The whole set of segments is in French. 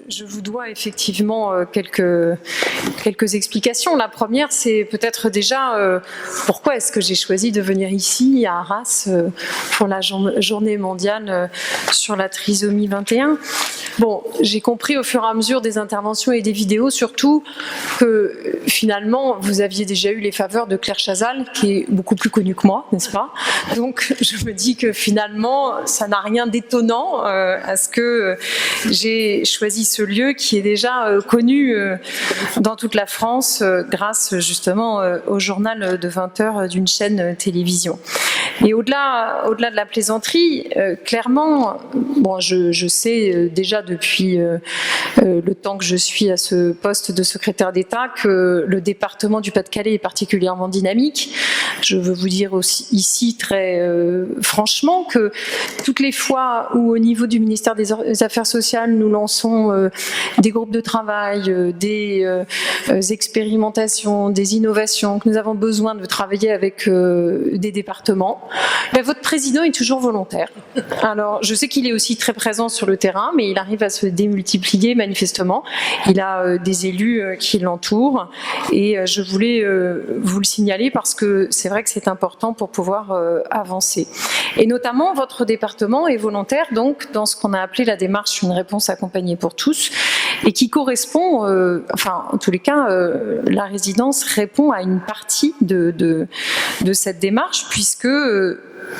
je vous dois effectivement quelques explications. La première, c'est peut-être déjà pourquoi est-ce que j'ai choisi de venir ici à Arras pour la journée mondiale sur la trisomie 21. Bon, j'ai compris au fur et à mesure des interventions et des vidéos surtout que finalement vous aviez déjà eu les faveurs de Claire Chazal, qui est beaucoup plus connue que moi, n'est-ce pas? Donc je me dis que finalement ça n'a rien d'étonnant à ce que j'ai choisi ce lieu qui est déjà connu dans toute la France grâce justement au journal de 20h d'une chaîne télévision. Et au-delà de la plaisanterie, clairement, bon, je sais déjà depuis le temps que je suis à ce poste de secrétaire d'État que le département du Pas-de-Calais est particulièrement dynamique. Je veux vous dire aussi ici très franchement que toutes les fois où au niveau du ministère des Affaires sociales nous lançons des groupes de travail, des expérimentations, des innovations, que nous avons besoin de travailler avec des départements, mais votre président est toujours volontaire. Alors, je sais qu'il est aussi très présent sur le terrain, mais il arrive à se démultiplier manifestement. Il a des élus qui l'entourent et je voulais vous le signaler parce que c'est vrai que c'est important pour pouvoir avancer. Et notamment, votre département est volontaire donc dans ce qu'on a appelé la démarche Une réponse accompagnée pour tous et qui correspond, enfin en tous les cas, la résidence répond à une partie de cette démarche puisque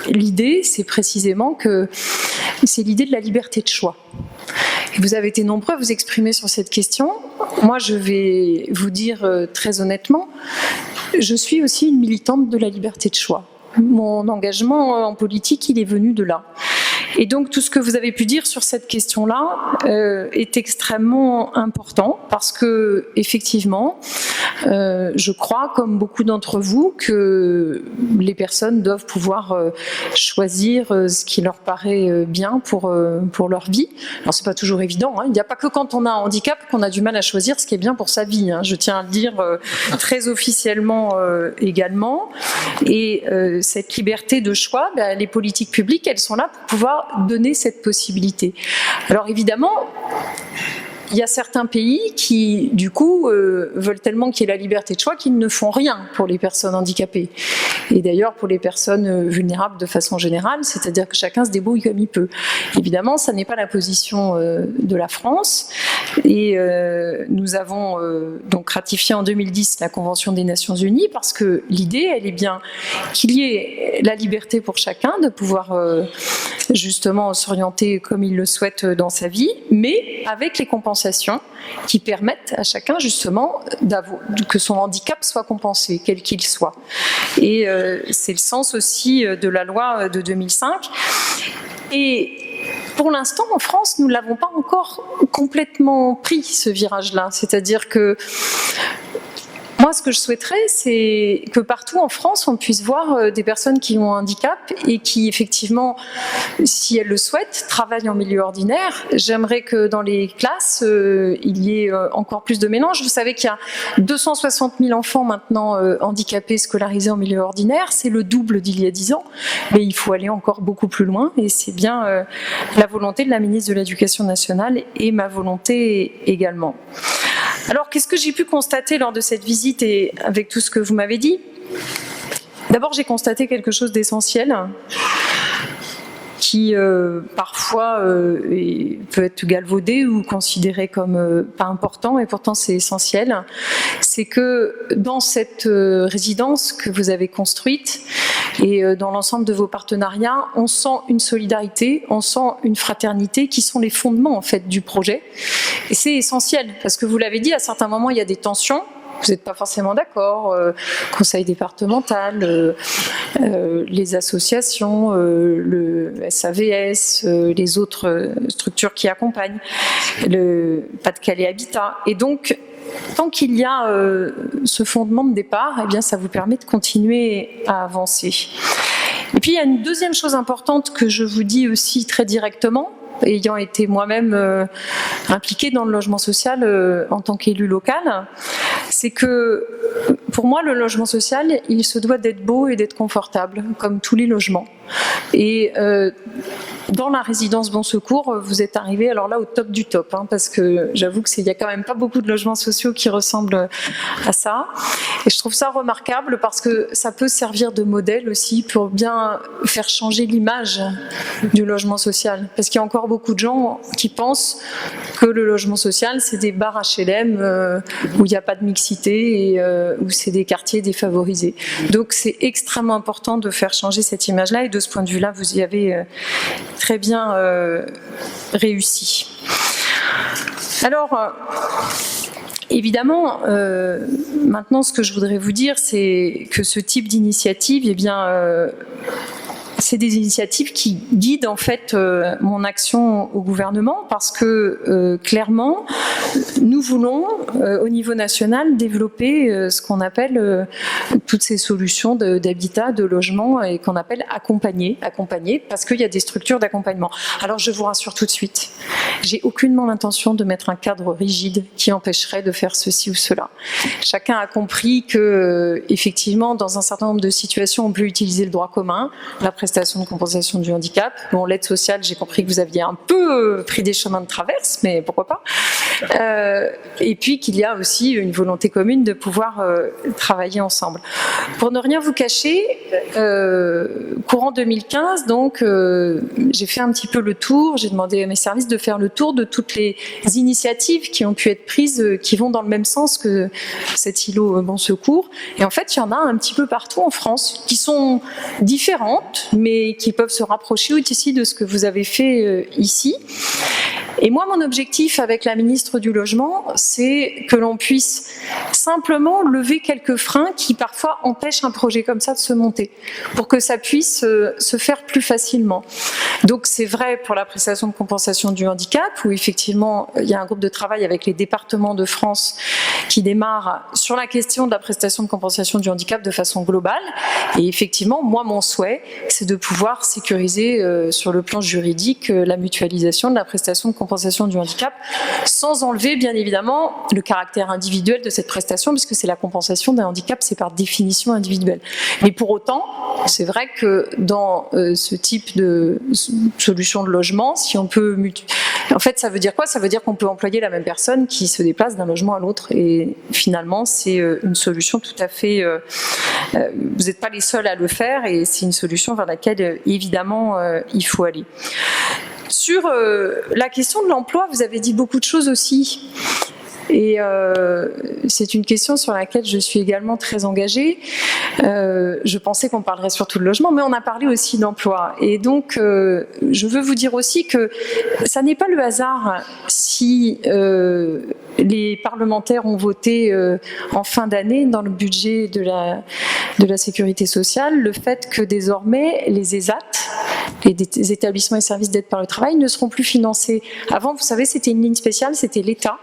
l'idée, c'est précisément que c'est l'idée de la liberté de choix. Et vous avez été nombreux à vous exprimer sur cette question. Moi, je vais vous dire très honnêtement, je suis aussi une militante de la liberté de choix. Mon engagement en politique, il est venu de là. Et donc tout ce que vous avez pu dire sur cette question-là est extrêmement important parce que effectivement, je crois, comme beaucoup d'entre vous, que les personnes doivent pouvoir choisir ce qui leur paraît bien pour leur vie. Alors c'est pas toujours évident, hein. Il n'y a pas que quand on a un handicap qu'on a du mal à choisir ce qui est bien pour sa vie, hein. Je tiens à le dire très officiellement également. Et cette liberté de choix, ben, les politiques publiques, elles sont là pour pouvoir donner cette possibilité. Alors évidemment, il y a certains pays qui, du coup, veulent tellement qu'il y ait la liberté de choix qu'ils ne font rien pour les personnes handicapées. Et d'ailleurs, pour les personnes vulnérables de façon générale, c'est-à-dire que chacun se débrouille comme il peut. Évidemment, ça n'est pas la position de la France. Et nous avons donc ratifié en 2010 la Convention des Nations Unies parce que l'idée, elle est bien qu'il y ait la liberté pour chacun de pouvoir justement s'orienter comme il le souhaite dans sa vie, mais avec les compensations qui permettent à chacun justement que son handicap soit compensé, quel qu'il soit. Et c'est le sens aussi de la loi de 2005. Et pour l'instant, en France, nous ne l'avons pas encore complètement pris, ce virage-là. C'est-à-dire que moi, ce que je souhaiterais, c'est que partout en France, on puisse voir des personnes qui ont un handicap et qui, effectivement, si elles le souhaitent, travaillent en milieu ordinaire. J'aimerais que dans les classes, il y ait encore plus de mélange. Vous savez qu'il y a 260 000 enfants maintenant handicapés scolarisés en milieu ordinaire. C'est le double d'il y a 10 ans. Mais il faut aller encore beaucoup plus loin. Et c'est bien la volonté de la ministre de l'Éducation nationale et ma volonté également. Alors, qu'est-ce que j'ai pu constater lors de cette visite et avec tout ce que vous m'avez dit? D'abord, j'ai constaté quelque chose d'essentiel qui parfois peut être galvaudé ou considéré comme pas important, et pourtant c'est essentiel. C'est que dans cette résidence que vous avez construite et dans l'ensemble de vos partenariats, on sent une solidarité, on sent une fraternité qui sont les fondements en fait du projet. Et c'est essentiel parce que vous l'avez dit, à certains moments il y a des tensions. Vous n'êtes pas forcément d'accord, conseil départemental, les associations, le SAVS, les autres structures qui accompagnent, le Pas-de-Calais Habitat. Et donc, tant qu'il y a ce fondement de départ, eh bien, ça vous permet de continuer à avancer. Et puis, il y a une deuxième chose importante que je vous dis aussi très directement, ayant été moi-même impliquée dans le logement social en tant qu'élu local, c'est que pour moi le logement social, il se doit d'être beau et d'être confortable, comme tous les logements. Et dans la résidence Bon Secours, vous êtes arrivé alors là au top du top, hein, parce que j'avoue qu'il y a quand même pas beaucoup de logements sociaux qui ressemblent à ça. Et je trouve ça remarquable parce que ça peut servir de modèle aussi pour bien faire changer l'image du logement social. Parce qu'il y a encore beaucoup de gens qui pensent que le logement social, c'est des bars HLM où il n'y a pas de mixité et où c'est des quartiers défavorisés. Donc c'est extrêmement important de faire changer cette image-là et de ce point de vue-là, vous y avez très bien réussi. Alors, évidemment, maintenant ce que je voudrais vous dire, c'est que ce type d'initiative, eh bien, c'est des initiatives qui guident en fait mon action au gouvernement parce que clairement, nous voulons au niveau national développer ce qu'on appelle toutes ces solutions d'habitat, de logement et qu'on appelle accompagner parce qu'il y a des structures d'accompagnement. Alors je vous rassure tout de suite, j'ai aucunement l'intention de mettre un cadre rigide qui empêcherait de faire ceci ou cela. Chacun a compris que effectivement dans un certain nombre de situations on peut utiliser le droit commun, la prestation de compensation du handicap. Bon, l'aide sociale, j'ai compris que vous aviez un peu pris des chemins de traverse, mais pourquoi pas. Et puis qu'il y a aussi une volonté commune de pouvoir travailler ensemble. Pour ne rien vous cacher, courant 2015, donc j'ai fait un petit peu le tour, j'ai demandé à mes services de faire le tour de toutes les initiatives qui ont pu être prises, qui vont dans le même sens que cet îlot Bon Secours. Et en fait, il y en a un petit peu partout en France, qui sont différentes, mais qui peuvent se rapprocher aussi de ce que vous avez fait ici. Et moi, mon objectif avec la ministre du Logement, c'est que l'on puisse simplement lever quelques freins qui parfois empêchent un projet comme ça de se monter, pour que ça puisse se faire plus facilement. Donc c'est vrai pour la prestation de compensation du handicap, où effectivement il y a un groupe de travail avec les départements de France qui démarre sur la question de la prestation de compensation du handicap de façon globale. Et effectivement, moi, mon souhait, c'est de pouvoir sécuriser sur le plan juridique la mutualisation de la prestation de compensation du handicap, sans enlever bien évidemment le caractère individuel de cette prestation, puisque c'est la compensation d'un handicap, c'est par définition individuel. Mais pour autant, c'est vrai que dans ce type de solution de logement, si on peut en fait, ça veut dire quoi? Ça veut dire qu'on peut employer la même personne qui se déplace d'un logement à l'autre. Et finalement, c'est une solution tout à fait... vous n'êtes pas les seuls à le faire et c'est une solution vers laquelle, évidemment, il faut aller. Sur la question de l'emploi, vous avez dit beaucoup de choses aussi. Et c'est une question sur laquelle je suis également très engagée. Je pensais qu'on parlerait surtout de logement, mais on a parlé aussi d'emploi. Et donc, je veux vous dire aussi que ça n'est pas le hasard si les parlementaires ont voté en fin d'année dans le budget de la sécurité sociale le fait que désormais les ESAT, les établissements et services d'aide par le travail, ne seront plus financés. Avant, vous savez, c'était une ligne spéciale, c'était l'État,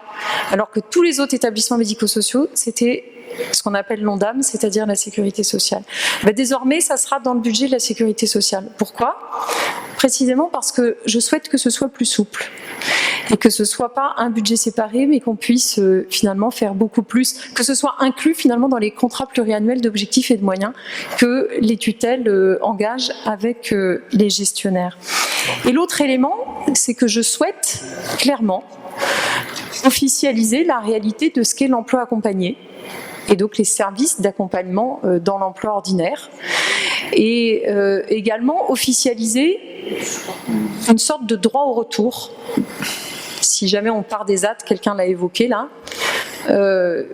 alors que tous les autres établissements médico-sociaux, c'était ce qu'on appelle l'ONDAM, c'est-à-dire la sécurité sociale. Désormais, ça sera dans le budget de la sécurité sociale. Pourquoi? Précisément parce que je souhaite que ce soit plus souple et que ce ne soit pas un budget séparé, mais qu'on puisse finalement faire beaucoup plus, que ce soit inclus finalement dans les contrats pluriannuels d'objectifs et de moyens que les tutelles engagent avec les gestionnaires. Et l'autre élément, c'est que je souhaite clairement officialiser la réalité de ce qu'est l'emploi accompagné, et donc les services d'accompagnement dans l'emploi ordinaire, et également officialiser une sorte de droit au retour. Si jamais on part des AT, quelqu'un l'a évoqué là,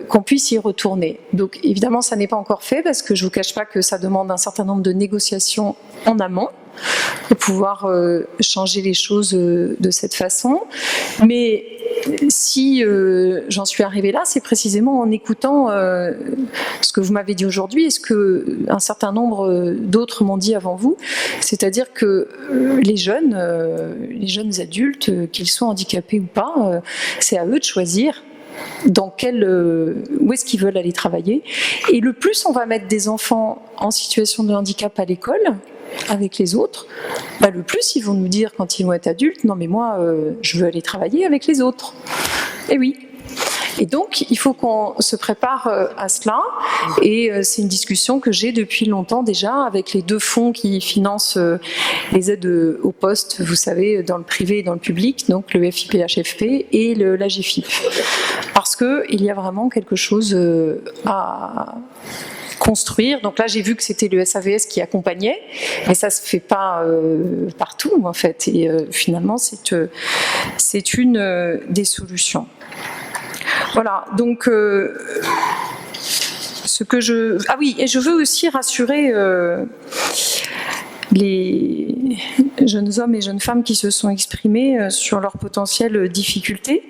qu'on puisse y retourner. Donc évidemment, ça n'est pas encore fait parce que je ne vous cache pas que ça demande un certain nombre de négociations en amont pour pouvoir changer les choses de cette façon. Mais si j'en suis arrivée là, c'est précisément en écoutant ce que vous m'avez dit aujourd'hui et ce que un certain nombre d'autres m'ont dit avant vous, c'est-à-dire que les jeunes adultes, qu'ils soient handicapés ou pas, c'est à eux de choisir où est-ce qu'ils veulent aller travailler. Et le plus on va mettre des enfants en situation de handicap à l'école, avec les autres, le plus ils vont nous dire quand ils vont être adultes, non mais moi je veux aller travailler avec les autres. Et oui. Et donc, il faut qu'on se prépare à cela. Et c'est une discussion que j'ai depuis longtemps déjà avec les deux fonds qui financent les aides au poste, vous savez, dans le privé et dans le public, donc le FIPHFP et l'AGFIP. Parce qu'il y a vraiment quelque chose à construire. Donc là, j'ai vu que c'était le SAVS qui accompagnait, mais ça se fait pas partout en fait. Et finalement, c'est une des solutions. Voilà. Donc ce que je... Ah oui, et je veux aussi rassurer les jeunes hommes et jeunes femmes qui se sont exprimés sur leurs potentielles difficultés.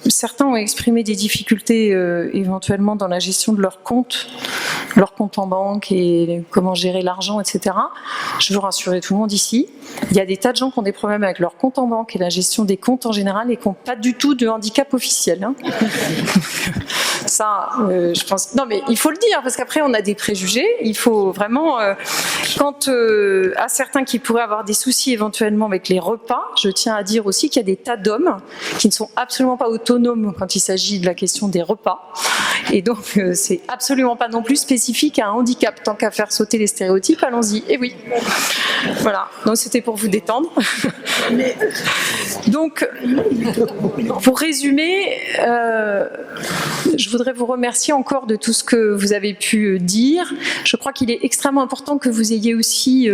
Certains ont exprimé des difficultés éventuellement dans la gestion de leur compte en banque et comment gérer l'argent, etc. Je veux rassurer tout le monde ici. Il y a des tas de gens qui ont des problèmes avec leur compte en banque et la gestion des comptes en général et qui n'ont pas du tout de handicap officiel. Hein. Ça, je pense... Non, mais il faut le dire, parce qu'après, on a des préjugés. Il faut vraiment... quant à certains qui pourraient avoir des soucis éventuellement avec les repas, je tiens à dire aussi qu'il y a des tas d'hommes qui ne sont absolument pas autonomes quand il s'agit de la question des repas. Et donc, c'est absolument pas non plus spécifique à un handicap. Tant qu'à faire sauter les stéréotypes, allons-y. Et oui. Voilà. Donc, c'était pour vous détendre. Donc, pour résumer, je voudrais vous remercier encore de tout ce que vous avez pu dire. Je crois qu'il est extrêmement important que vous ayez aussi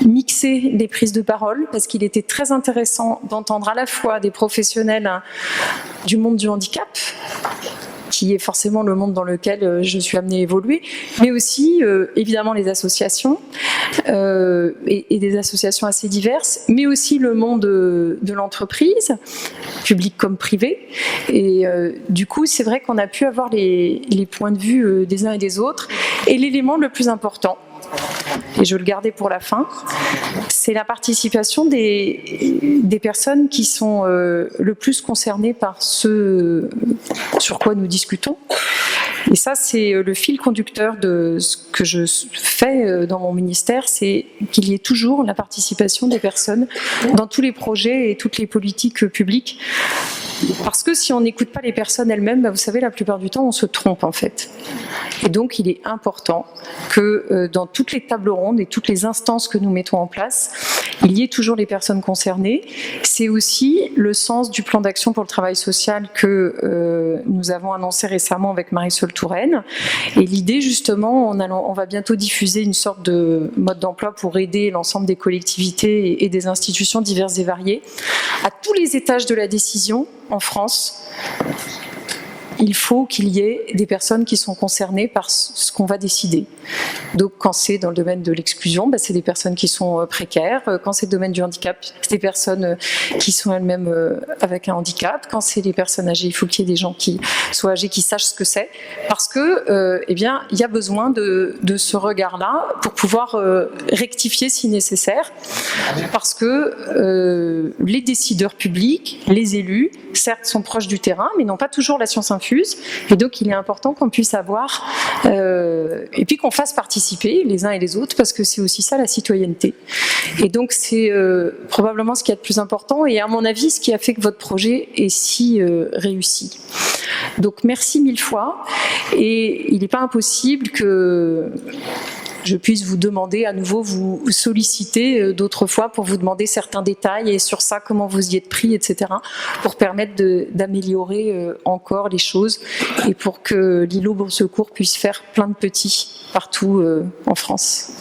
mixé les prises de parole, parce qu'il était très intéressant d'entendre à la fois des professionnels du monde du handicap, qui est forcément le monde dans lequel je suis amenée à évoluer, mais aussi évidemment les associations et des associations assez diverses, mais aussi le monde de l'entreprise, public comme privé. Et du coup, c'est vrai qu'on a pu avoir les points de vue des uns et des autres. Et l'élément le plus important, et je vais le garder pour la fin, c'est la participation des personnes qui sont le plus concernées par ce sur quoi nous discutons. Et ça, c'est le fil conducteur de ce que je fais dans mon ministère, c'est qu'il y ait toujours la participation des personnes dans tous les projets et toutes les politiques publiques. Parce que si on n'écoute pas les personnes elles-mêmes, bah vous savez, la plupart du temps, on se trompe en fait. Et donc, il est important que dans toutes les tables rondes et toutes les instances que nous mettons en place, il y ait toujours les personnes concernées. C'est aussi le sens du plan d'action pour le travail social que nous avons annoncé récemment avec Marisol Touraine. Et l'idée, justement, on va bientôt diffuser une sorte de mode d'emploi pour aider l'ensemble des collectivités et des institutions diverses et variées à tous les étages de la décision en France. Il faut qu'il y ait des personnes qui sont concernées par ce qu'on va décider. Donc quand c'est dans le domaine de l'exclusion, bah, c'est des personnes qui sont précaires. Quand c'est le domaine du handicap, c'est des personnes qui sont elles-mêmes avec un handicap. Quand c'est les personnes âgées, il faut qu'il y ait des gens qui soient âgés, qui sachent ce que c'est. Parce que, eh bien, il y a besoin de ce regard-là pour pouvoir rectifier si nécessaire. Parce que les décideurs publics, les élus, certes sont proches du terrain, mais n'ont pas toujours la science infuse. Et donc, il est important qu'on puisse avoir, et puis qu'on fasse participer les uns et les autres, parce que c'est aussi ça la citoyenneté. Et donc, c'est probablement ce qu'il y a de plus important, et à mon avis, ce qui a fait que votre projet est si réussi. Donc, merci mille fois, et il n'est pas impossible que je puisse vous demander à nouveau, vous solliciter d'autres fois pour vous demander certains détails et sur ça, comment vous y êtes pris, etc., pour permettre d'améliorer encore les choses et pour que l'îlot Bon Secours puisse faire plein de petits partout en France.